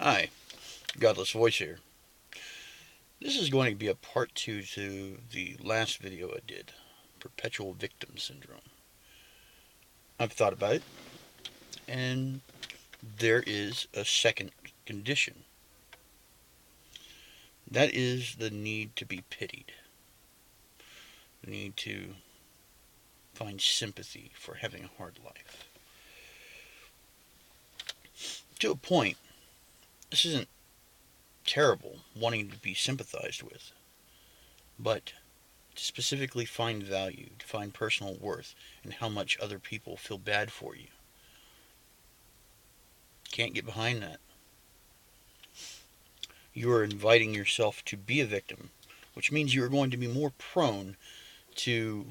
Hi, Godless Voice here. This is going to be a part 2 to the last video I did, Perpetual Victim Syndrome. I've thought about it, and there is a second condition. That is the need to be pitied, the need to find sympathy for having a hard life. To a point, this isn't terrible, wanting to be sympathized with, but to specifically find value, to find personal worth in how much other people feel bad for you. Can't get behind that. You are inviting yourself to be a victim, which means you are going to be more prone to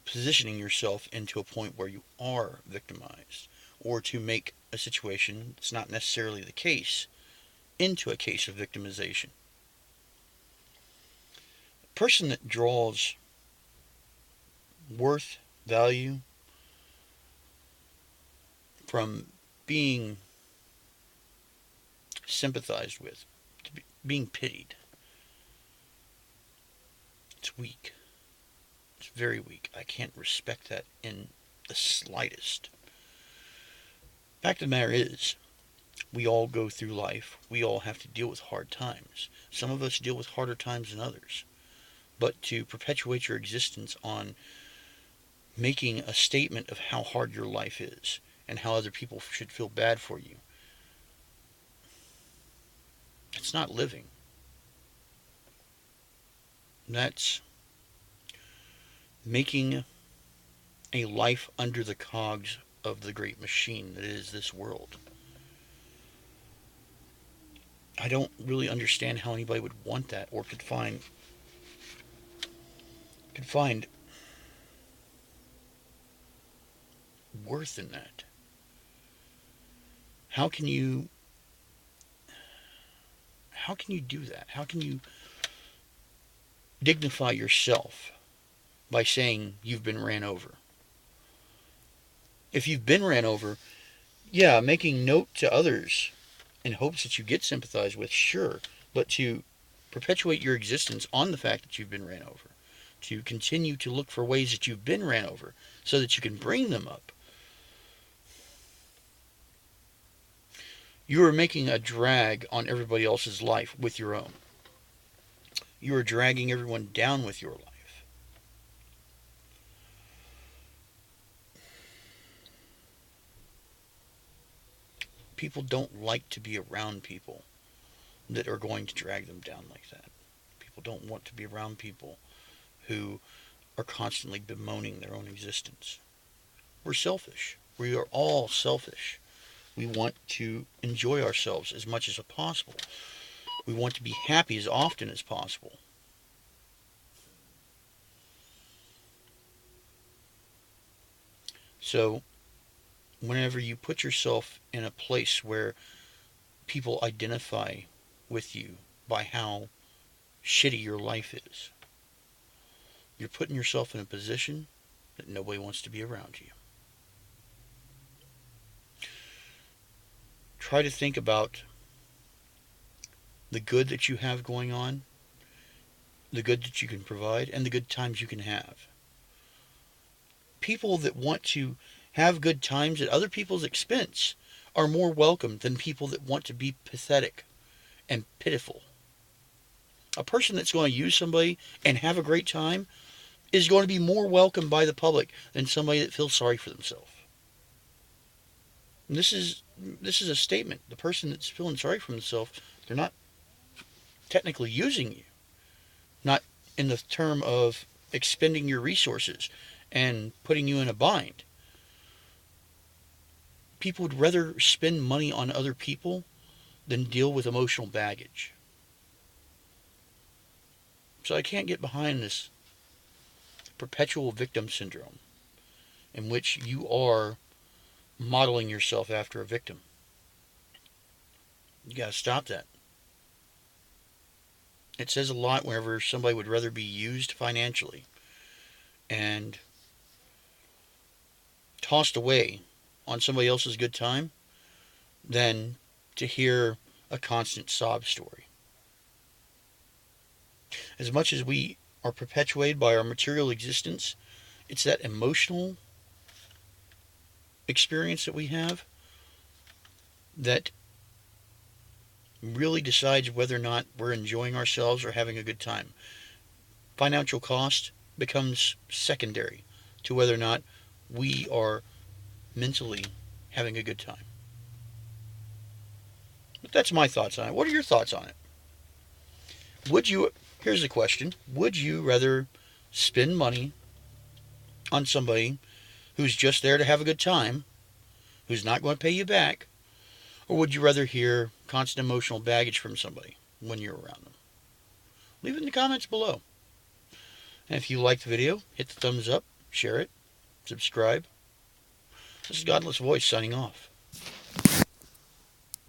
positioning yourself into a point where you are victimized, or to make a situation that's not necessarily the case into a case of victimization. A person that draws worth, value from being sympathized with, being pitied, it's weak. It's very weak. I can't respect that in the slightest. Fact of the matter is, we all go through life. We all have to deal with hard times. Some of us deal with harder times than others. But to perpetuate your existence on making a statement of how hard your life is and how other people should feel bad for you, it's not living. That's making a life under the cogs of the great machine that is this world. I don't really understand how anybody would want that or could find worth in that. How can you do that? How can you dignify yourself by saying you've been ran over? If you've been ran over, yeah, making note to others in hopes that you get sympathized with, sure, but to perpetuate your existence on the fact that you've been ran over, to continue to look for ways that you've been ran over so that you can bring them up, you are making a drag on everybody else's life with your own. You are dragging everyone down with your life. People don't like to be around people that are going to drag them down like that. People don't want to be around people who are constantly bemoaning their own existence. We're selfish. We are all selfish. We want to enjoy ourselves as much as possible. We want to be happy as often as possible. So, whenever you put yourself in a place where people identify with you by how shitty your life is, you're putting yourself in a position that nobody wants to be around you. Try to think about the good that you have going on, the good that you can provide, and the good times you can have. People that want to have good times at other people's expense are more welcome than people that want to be pathetic and pitiful. A person that's going to use somebody and have a great time is going to be more welcomed by the public than somebody that feels sorry for themselves. And this is a statement. The person that's feeling sorry for themselves, they're not technically using you. Not in the term of expending your resources and putting you in a bind. People would rather spend money on other people than deal with emotional baggage. So I can't get behind this perpetual victim syndrome in which you are modeling yourself after a victim. You got to stop that. It says a lot whenever somebody would rather be used financially and tossed away on somebody else's good time than to hear a constant sob story. As much as we are perpetuated by our material existence, it's that emotional experience that we have that really decides whether or not we're enjoying ourselves or having a good time. Financial cost becomes secondary to whether or not we are mentally having a good time. But that's my thoughts on it. What are your thoughts on it? Would you, here's the question, would you rather spend money on somebody who's just there to have a good time, who's not going to pay you back, or would you rather hear constant emotional baggage from somebody when you're around them? Leave it in the comments below. And if you liked the video, hit the thumbs up, share it, subscribe. This is Godless Voice signing off.